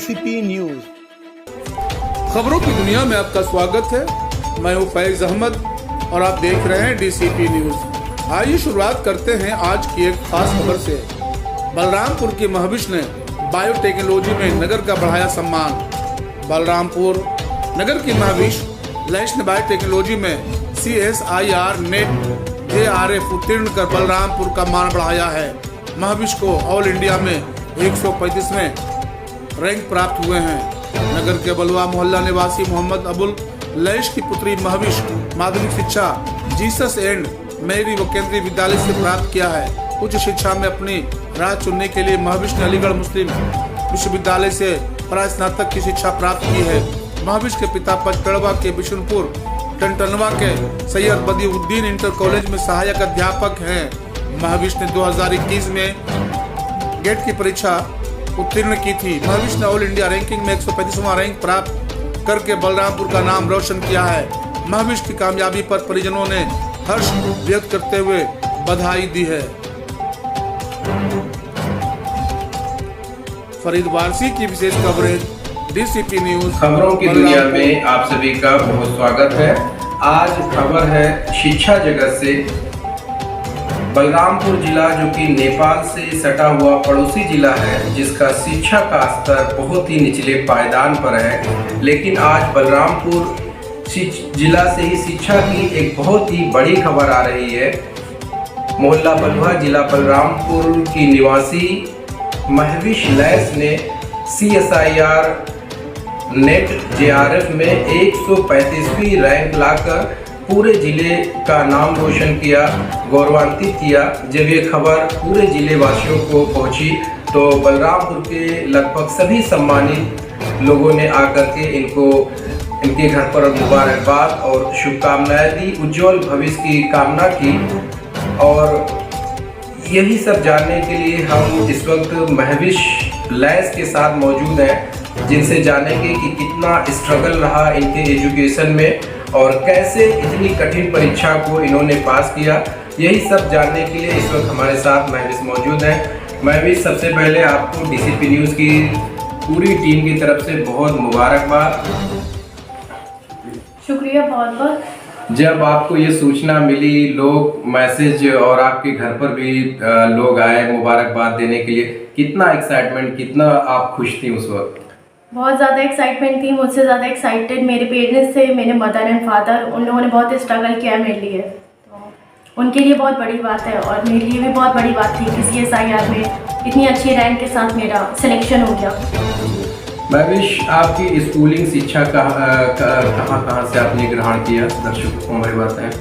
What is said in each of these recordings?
DCP news. खबरों की दुनिया में आपका स्वागत है। मैं हूं फैज अहमद और आप देख रहे हैं डीसीपी न्यूज। आइए शुरुआत करते हैं आज की एक खास खबर से। बलरामपुर की महविश ने बायोटेक्नोलॉजी में नगर का बढ़ाया सम्मान। बलरामपुर नगर की महविश लैश ने बायोटेक्नोलॉजी में CSIR नेट JRF उत्तीर्ण कर बलरामपुर का मान बढ़ाया है। महविश को ऑल इंडिया में 135वें रैंक प्राप्त हुए हैं। नगर के बलुआ मोहल्ला निवासी मोहम्मद अबुल लैश की पुत्री महविश माध्यमिक शिक्षा जीसस एंड मेरी व केंद्रीय विद्यालय से प्राप्त किया है। उच्च शिक्षा में अपनी राह चुनने के लिए महविश ने अलीगढ़ मुस्लिम विश्वविद्यालय से परास्नातक की शिक्षा प्राप्त की है। महविश के पिता पचपेड़वा के बिशुनपुर टनटनवा के सैयद बदीउद्दीन इंटर कॉलेज में सहायक अध्यापक हैं। महविश ने 2021 में गेट की परीक्षा उत्तीर्ण की थी। महविश ने ऑल इंडिया रैंकिंग में 135वां रैंक प्राप्त करके बलरामपुर का नाम रोशन किया है। महविश की कामयाबी पर परिजनों ने हर्ष व्यक्त करते हुए बधाई दी है। फरीद वारसी की विशेष कवरेज डीसीपी न्यूज। खबरों की दुनिया में आप सभी का बहुत स्वागत है। आज खबर है शिक्षा जगत से। बलरामपुर जिला जो कि नेपाल से सटा हुआ पड़ोसी जिला है, जिसका शिक्षा का स्तर बहुत ही निचले पायदान पर है, लेकिन आज बलरामपुर जिला से ही शिक्षा की एक बहुत ही बड़ी खबर आ रही है। मोहल्ला बलुआ जिला बलरामपुर की निवासी महविश लैश ने CSIR नेट JRF में 135वीं रैंक लाकर पूरे जिले का नाम रोशन किया, गौरवान्वित किया। जब ये खबर पूरे जिले वासियों को पहुंची तो बलरामपुर के लगभग सभी सम्मानित लोगों ने आकर के इनके घर पर मुबारकबाद और शुभकामनाएं दी, उज्जवल भविष्य की कामना की। और यही सब जानने के लिए हम इस वक्त महविश लैश के साथ मौजूद हैं, जिनसे जानेंगे कि कितना स्ट्रगल रहा इनके एजुकेशन में और कैसे इतनी कठिन परीक्षा को इन्होंने पास किया। यही सब जानने के लिए इस वक्त हमारे साथ महविश मौजूद हैं। महविश, सबसे पहले आपको डीसीपी न्यूज़ की पूरी टीम की तरफ से बहुत मुबारकबाद। शुक्रिया बहुत बहुत। जब आपको ये सूचना मिली, लोग मैसेज और आपके घर पर भी लोग आए मुबारकबाद देने के लिए, कितना एक्साइटमेंट, कितना आप खुश थी उस वक्त? बहुत ज़्यादा एक्साइटमेंट थी। मुझसे ज़्यादा एक्साइटेड मेरे पेरेंट्स थे, मेरे मदर एंड फादर। उन लोगों ने बहुत स्ट्रगल किया मेरे लिए, तो उनके लिए बहुत बड़ी बात है और मेरे लिए भी बहुत बड़ी बात थी कि CSIR में इतनी अच्छी रैंक के साथ मेरा सिलेक्शन हो गया। महविश, आपकी स्कूलिंग शिक्षा कहाँ से आपने ग्रहण किया, दर्शकों को हमारी बताएं।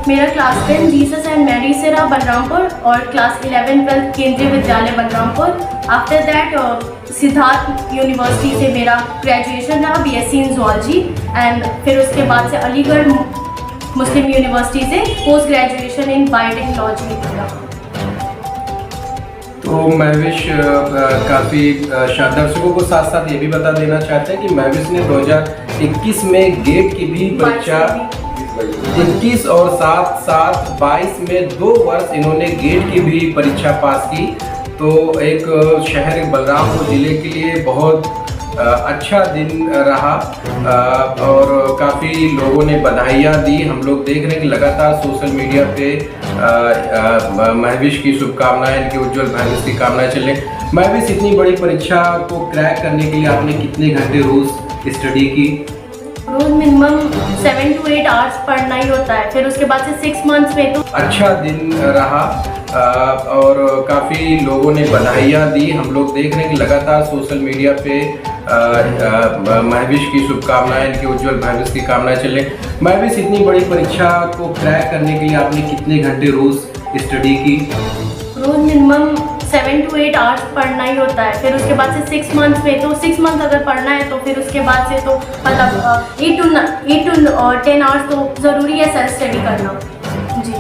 मेरा क्लास 10 जीसस एंड मेरी से रहा बलरामपुर और क्लास 11-12 केंद्रीय विद्यालय Balrampur. After that Siddharth university से मेरा ग्रेजुएशन रहा, BSc इन जूलॉजी। एंड फिर उसके बाद से अलीगढ़ मुस्लिम यूनिवर्सिटी से पोस्ट ग्रेजुएशन इन बायोटेक्नोलॉजी किया। तो महविश, काफ़ी दर्शकों को साथ साथ ये भी बता देना चाहते हैं कि महविश ने 2021 में गेट की भी परीक्षा 21 और 7-7 22 में 2 वर्ष इन्होंने गेट की भी परीक्षा पास की। तो एक शहर बलरामपुर जिले के लिए बहुत अच्छा दिन रहा और काफ़ी लोगों ने बधाइयाँ दी। हम लोग देख रहे हैं कि लगातार सोशल मीडिया पे महविश की शुभकामनाएं, इनके उज्जवल भविष्य की कामनाएं चल रही। महविश, इतनी बड़ी परीक्षा को क्रैक करने के लिए आपने कितने घंटे रोज स्टडी की? रोज मिनिमम 7 to 8 आवर्स पढ़ना ही होता है। फिर उसके बाद से 6 मंथ्स में तो अच्छा दिन रहा और काफ़ी लोगों ने बधाइयाँ दी। हम लोग देख रहे हैं कि लगातार सोशल मीडिया पे महविश की शुभकामनाएं, इनके उज्जवल भविष्य की कामनाएं चल रही। महविश, इतनी बड़ी परीक्षा को क्रैक करने के लिए आपने कितने घंटे रोज स्टडी की? रोज मिनिमम 7 to 8 आवर्स पढ़ना ही होता है। फिर उसके बाद से 6 मंथ्स में तो 6 मंथ अगर पढ़ना है तो फिर उसके बाद से तो मतलब 8 to 10 आवर्स तो ज़रूरी है सेल्फ स्टडी करना जी।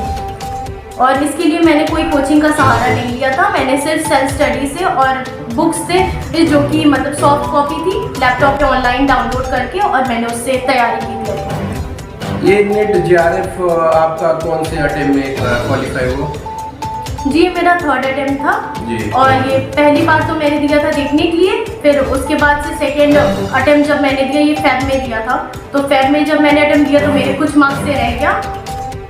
और इसके लिए मैंने कोई कोचिंग का सहारा नहीं लिया था। मैंने सिर्फ सेल्फ स्टडी से और बुक्स से, जो कि मतलब सॉफ्ट कॉपी थी, लैपटॉप पे ऑनलाइन डाउनलोड करके, और मैंने उससे तैयारी की थी। ये नेट JRF आपका कौन से अटेम्प्ट में क्वालिफाई हुआ? जी मेरा थर्ड अटेम्प्ट था जी। और ये पहली बार तो मैंने दिया था देखने के लिए, फिर उसके बाद से सेकेंड अटेम्प्ट जब मैंने दिया ये फेब में दिया था, तो फेब में जब मैंने अटेम्प्ट दिया तो मेरे कुछ मार्क्स से रह गया,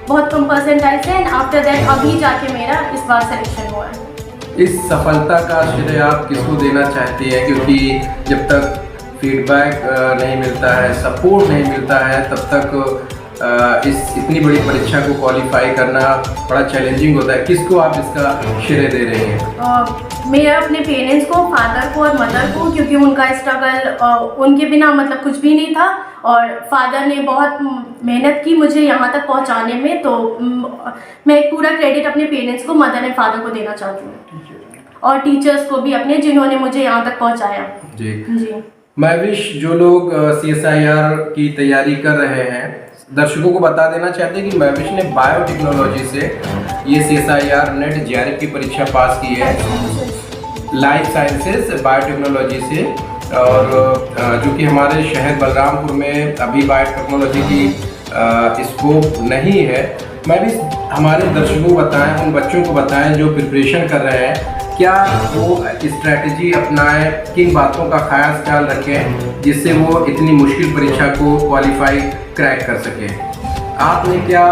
बहुत कम परसेंटाइज है, एंड आफ्टर दैट अभी जाके मेरा इस बार सिलेक्शन हुआ है। इस सफलता का श्रेय आप किसको देना चाहती हैं, क्योंकि जब तक फीडबैक नहीं मिलता है, सपोर्ट नहीं मिलता है, तब तक इस इतनी बड़ी परीक्षा को क्वालिफाई करना बड़ा चैलेंजिंग होता है। किसको आप इसका श्रेय दे रही हैं? मेरा अपने पेरेंट्स को, फादर को और मदर को, क्योंकि उनका स्ट्रगल उनके बिना मतलब कुछ भी नहीं था, और फादर ने बहुत मेहनत की मुझे यहाँ तक पहुँचाने में, तो मैं एक पूरा क्रेडिट अपने पेरेंट्स को, मदर एंड फादर को देना चाहती हूँ, और टीचर्स को भी अपने, जिन्होंने मुझे यहाँ तक पहुँचाया। जी। महविश, जो लोग CSIR की तैयारी कर रहे हैं, दर्शकों को बता देना चाहते हैं कि महविश ने बायोटेक्नोलॉजी से ये CSIR नेट JRF की परीक्षा पास की है, लाइफ साइंसेस बायोटेक्नोलॉजी से, और जो कि हमारे शहर बलरामपुर में अभी बायोटेक्नोलॉजी की स्कोप नहीं है। महविश, हमारे दर्शकों को बताएं, उन बच्चों को बताएं जो प्रिपरेशन कर रहे हैं, क्या वो स्ट्रैटेजी अपनाएं, किन बातों का खास ख्याल रखें जिससे वो इतनी मुश्किल परीक्षा को क्वालिफाई क्रैक कर सके। आपने क्या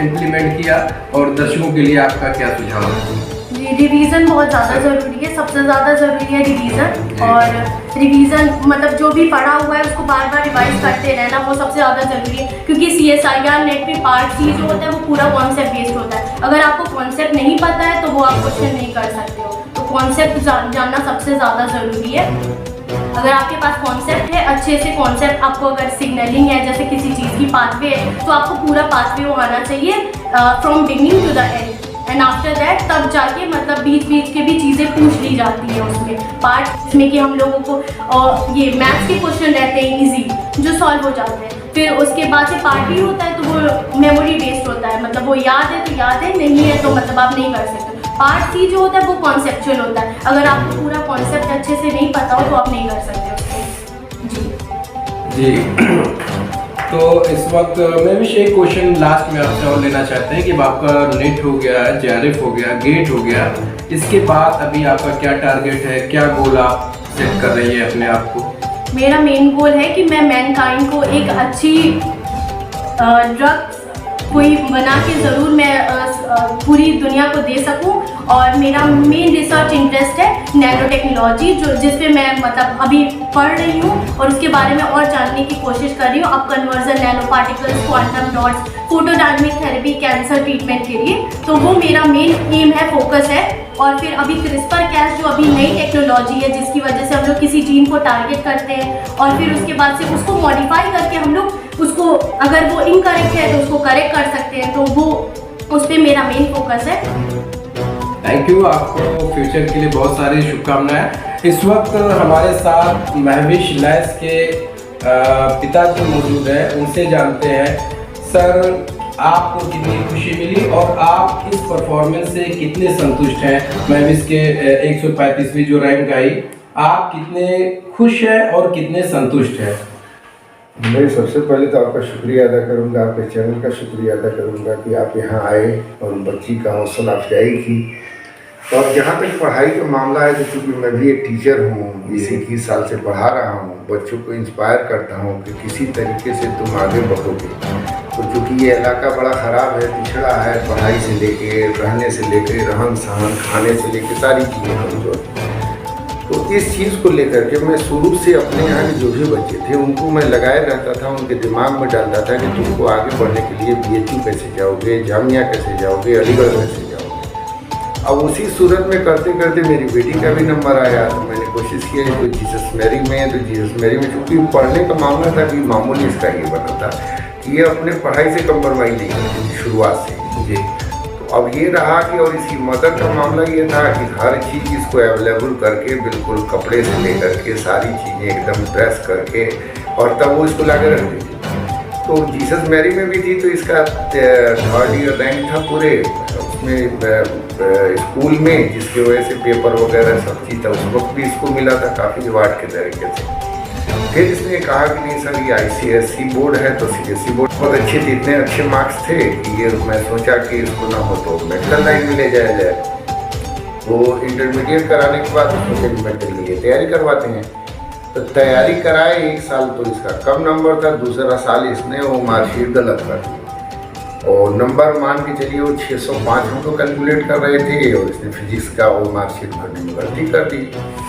इम्प्लीमेंट किया और दर्शकों के लिए आपका क्या सुझाव है? जी, रिवीजन बहुत ज़्यादा ज़रूरी है, सबसे ज़्यादा ज़रूरी है रिवीजन, और रिवीजन मतलब जो भी पढ़ा हुआ है उसको बार बार रिवाइज करते रहना, वो सबसे ज़्यादा ज़रूरी है, क्योंकि CSIR नेट में पार्ट C जो होता है वो पूरा कॉन्सेप्ट बेस्ड होता है। अगर आपको कॉन्सेप्ट नहीं पता है तो वो आप क्वेश्चन नहीं कर सकते हो, तो कॉन्सेप्ट जानना सबसे ज़्यादा ज़रूरी है। अगर आपके पास कॉन्सेप्ट है, अच्छे से कॉन्सेप्ट, आपको अगर सिग्नलिंग है जैसे किसी चीज़ की पाथवे है, तो आपको पूरा पाथवे वो आना चाहिए from beginning to the end, and after that तब जाके मतलब बीच बीच के भी चीज़ें पूछ ली जाती है उसमें पार्ट, जिसमें कि हम लोगों को ये मैथ्स के क्वेश्चन रहते हैं इजी जो सॉल्व हो जाते हैं। फिर उसके बाद से पार्ट B होता है तो वो मेमोरी बेस्ड होता है, मतलब वो याद है तो याद है, नहीं है तो मतलब आप नहीं कर सकते। पार्ट C जो होता है वो कॉन्सेप्चुअल होता है, अगर आपको पूरा कॉन्सेप्ट अच्छे से नहीं पता हो तो आप नहीं कर सकते उसको। जी। तो इस वक्त मैं भी एक क्वेश्चन लास्ट में आपसे और लेना चाहते हैं कि आपका नेट हो गया, JRF हो गया, गेट हो गया, इसके बाद अभी आपका क्या टारगेट है, क्या गोल आप सेट कर रही है अपने आप को? मेरा मेन गोल है कि मैं मैनकाइंड को एक अच्छी ड्रग कोई बना के ज़रूर मैं पूरी दुनिया को दे सकूं, और मेरा मेन रिसर्च इंटरेस्ट है नैनो टेक्नोलॉजी, जो जिस पे मैं मतलब अभी पढ़ रही हूँ और उसके बारे में और जानने की कोशिश कर रही हूँ। अब conversion, nano particles, quantum dots, photodynamic therapy, cancer treatment के लिए, तो वो मेरा मेन एम है, फोकस है। और फिर अभी CRISPR-Cas जो अभी नई टेक्नोलॉजी है, जिसकी वजह से हम लोग किसी जीन को टारगेट करते हैं और फिर उसके बाद से उसको मॉडिफाई करके हम लोग उसको, अगर वो इनकरेक्ट है तो उसको करेक्ट कर सकते हैं, तो वो उस पर मेरा मेन फोकस है। थैंक यू, आपको फ्यूचर के लिए बहुत सारी शुभकामनाएं। इस वक्त हमारे साथ महविश लैस के पिताजी मौजूद हैं, उनसे जानते हैं सर आपको कितनी खुशी मिली और आप इस परफॉर्मेंस से कितने संतुष्ट हैं। महविश के 135वीं जो रैंक आई, आप कितने खुश हैं और कितने संतुष्ट हैं? मैं सबसे पहले तो आपका शुक्रिया अदा करूंगा, आपके चैनल का शुक्रिया अदा करूंगा कि आप यहाँ आए और बच्ची का हौसला अफजाई की। और जहाँ तक पढ़ाई का मामला है, तो चूँकि मैं भी एक टीचर हूँ, 20-21 साल से पढ़ा रहा हूँ, बच्चों को इंस्पायर करता हूँ कि किसी तरीके से तुम आगे बढ़ोगे। तो चूँकि ये इलाका बड़ा ख़राब है, पिछड़ा है, पढ़ाई से लेके रहने से लेके रहन सहन, खाने से लेके सारी चीज़ें कमज़ोर। तो इस चीज़ को लेकर के मैं शुरू से अपने यहाँ के जो भी बच्चे थे उनको मैं लगाए रहता था, उनके दिमाग में डालता था कि तुमको आगे बढ़ने के लिए BHU कैसे जाओगे, जामिया कैसे जाओगे, अलीगढ़ कैसे जाओगे। अब उसी सूरत में करते करते मेरी बेटी का भी नंबर आया, तो मैंने कोशिश की तो जीसस मैरी में, तो जीसस मैरी में चूँकि पढ़ने का मामला था कि मामूली इसका ये बना था कि ये अपने पढ़ाई से कम्प्रोमाइज़ नहीं करती थी शुरुआत से जी। अब ये रहा कि और इसकी मदद का मामला ये था कि हर चीज़ इसको अवेलेबल करके, बिल्कुल कपड़े से लेकर के सारी चीज़ें एकदम ड्रेस करके, और तब वो इसको लाके रख देती। तो जीसस मैरी में भी थी, तो इसका 3rd ईयर रैंक था पूरे उसमें स्कूल में, जिसकी वजह से पेपर वगैरह सब चीज़ था, उस वक्त भी इसको मिला था काफ़ी अवार्ड के तरीके से। फिर इसने कहा कि नहीं सर ये ICSE बोर्ड है, तो CBSE बोर्ड बहुत अच्छे थे, इतने अच्छे मार्क्स थे कि ये मैं सोचा कि इसको ना हो तो मेडिकल लाइन में ले जाया जाए। तो इंटरमीडिएट कराने के बाद उसको फिर मेडिकल के लिए तैयारी करवाते हैं। तो तैयारी कराए 1 साल तो इसका कम नंबर था, दूसरा साल इसने वो मार्कशीट गलत कर दी और नंबर मान के चलिए वो 605 हम तो कैलकुलेट कर रहे थे और इसने फिजिक्स का वो मार्कशीट भरने में गलती कर दी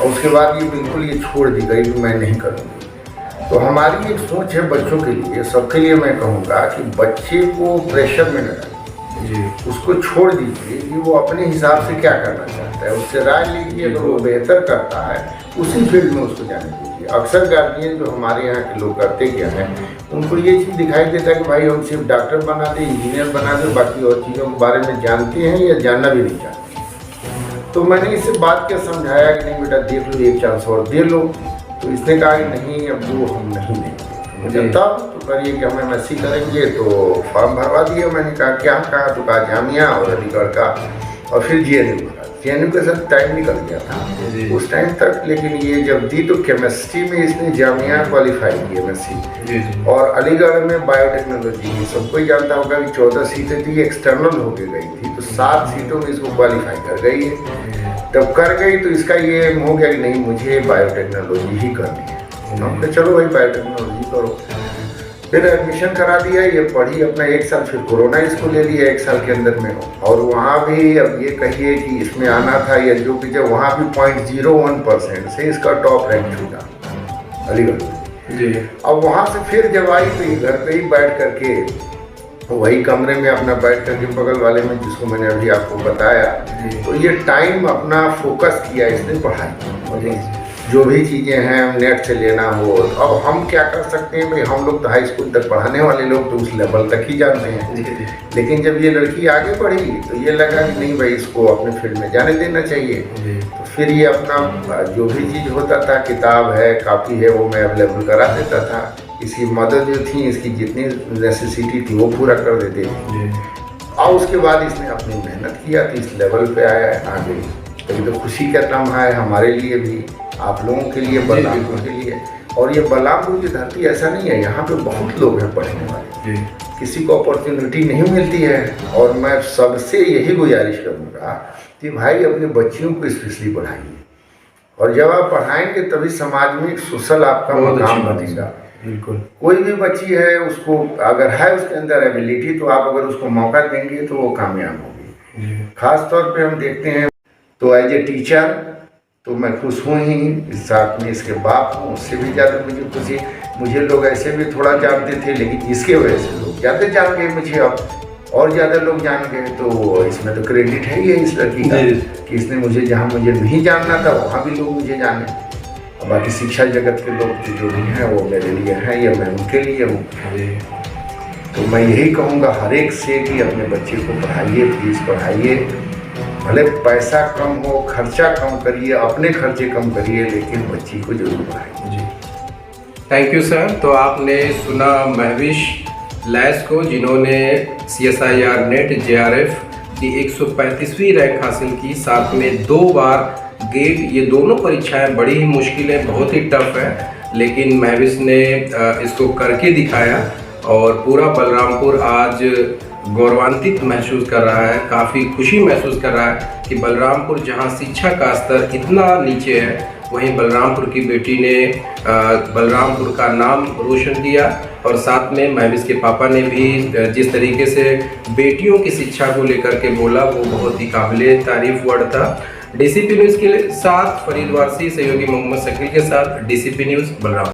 और उसके बाद ये बिल्कुल ये छोड़ दी गई कि मैं नहीं करूँगी। तो हमारी एक सोच है बच्चों के लिए, सबके लिए मैं कहूँगा कि बच्चे को प्रेशर में न डालिए, उसको छोड़ दीजिए कि वो अपने हिसाब से क्या करना चाहता है, उससे राय लीजिए, अगर वो बेहतर करता है उसी फील्ड में उसको जाने दीजिए। अक्सर गार्जियन जो हमारे यहाँ के लोग करते क्या हैं, उनको ये चीज़ दिखाई देता है कि भाई हम सिर्फ डॉक्टर बना दें, इंजीनियर बना दें, बाकी और चीज़ों के बारे में जानते हैं या जानना भी नहीं चाहते। तो मैंने इससे बात क्या समझाया कि नहीं बेटा देख लो, एक चांस और दे लो। तो इसने कहा कि नहीं अब वो हम नहीं देंगे। मुझे तब तो करिए कि हम MSc करेंगे, तो फॉर्म भरवा दिया। मैंने कहा क्या कहा, तो कहा जामिया और अलीगढ़ का, और फिर JNU भरा। JNU के साथ टाइम निकल गया था उस टाइम तक, लेकिन ये जब दी तो केमिस्ट्री में इसने जामिया क्वालिफाई की MSc, और अलीगढ़ में बायोटेक्नोलॉजी, सबको ही जानता होगा कि 14 सीटें थी, एक्सटर्नल होके गई थी, तो 7 सीटों में इसको क्वालिफाई कर गई है। तब कर गई तो इसका ये हो गया कि नहीं मुझे बायोटेक्नोलॉजी ही करनी है। हमने चलो भाई बायोटेक्नोलॉजी करो। फिर एडमिशन करा दिया, ये पढ़ी अपना 1 साल, फिर कोरोना इसको ले लिया 1 साल के अंदर में। और वहाँ भी अब ये कहिए कि इसमें आना था या जो कि जब वहाँ भी 0.01% से इसका टॉप रैंक छूटा अलीगढ़ जी। अब वहाँ से फिर जब आई तो ये घर पे ही बैठ करके वही कमरे में अपना बैठ करके बगल वाले में, जिसको मैंने अभी आपको बताया, तो ये टाइम अपना फोकस किया इसने पढ़ाई, जो भी चीज़ें हैं नेट से लेना हो। अब हम क्या कर सकते हैं भाई, हम लोग तो हाई स्कूल तक पढ़ाने वाले लोग तो उस लेवल तक ही जानते हैं, लेकिन जब ये लड़की आगे बढ़ी तो ये लगा कि नहीं भाई इसको अपने फील्ड में जाने देना चाहिए। तो फिर ये अपना जो भी चीज़ होता था, किताब है, कापी है, वो मैं अवेलेबल करा देता था। इसकी मदद जो थी, इसकी जितनी नेसेसिटी थी वो पूरा कर देते थे। और उसके बाद इसने अपनी मेहनत किया तो इस लेवल पे आया है आगे। तो तो खुशी का लम्हा है हमारे लिए भी, आप लोगों के लिए, बलरामपुर के लिए। और ये बलरामपुर की धरती ऐसा नहीं है, यहाँ पे बहुत लोग हैं पढ़ने वाले, किसी को अपॉर्चुनिटी नहीं मिलती है। और मैं सबसे यही गुजारिश करूँगा कि भाई अपने बच्चियों को स्पेशली पढ़ाइए, और जब आप पढ़ाएंगे तभी समाज में एक सोशल आपका मकाम बनेगा। बिल्कुल, कोई भी बच्ची है, उसको अगर है उसके अंदर एबिलिटी, तो आप अगर उसको मौका देंगे तो वो कामयाब होगी। खास तौर पे हम देखते हैं तो एज ए टीचर तो मैं खुश हूँ ही, इस साथ में इसके बाप हूँ, उससे भी ज़्यादा मुझे खुशी। मुझे लोग ऐसे भी थोड़ा जानते थे, लेकिन इसके वजह से लोग ज़्यादा जान गए मुझे, अब और ज़्यादा लोग जान गए। तो इसमें तो क्रेडिट है ही है इस लड़की का कि इसने मुझे, जहाँ मुझे नहीं जानना था वहाँ भी लोग मुझे जाने। और बाकी शिक्षा जगत के लोग जो भी हैं वो मेरे लिए हैं या मैं उनके लिए हूँ। तो मैं यही कहूँगा हर एक से कि अपने बच्चे को पढ़ाइए, प्लीज़ पढ़ाइए। भले पैसा कम हो, खर्चा कम करिए, अपने खर्चे कम करिए, लेकिन बच्ची को जरूर पढ़ाइए। जी, थैंक यू सर। तो आपने सुना महविश लैस को, जिन्होंने CSIR नेट JRF की 135वीं रैंक हासिल की, साथ में 2 बार गेट। ये दोनों परीक्षाएं बड़ी ही मुश्किल है, बहुत ही टफ है, लेकिन महविश ने इसको करके दिखाया और पूरा बलरामपुर आज गौरवान्वित महसूस कर रहा है, काफ़ी खुशी महसूस कर रहा है कि बलरामपुर जहां शिक्षा का स्तर इतना नीचे है, वहीं बलरामपुर की बेटी ने बलरामपुर का नाम रोशन किया। और साथ में महविश के पापा ने भी जिस तरीके से बेटियों की शिक्षा को लेकर के बोला, वो बहुत ही काबिले तारीफ वर्ड था। DCP न्यूज़ के साथ फरीद वारसी, सहयोगी मोहम्मद शकील के साथ DCP न्यूज़ बलरामपुर।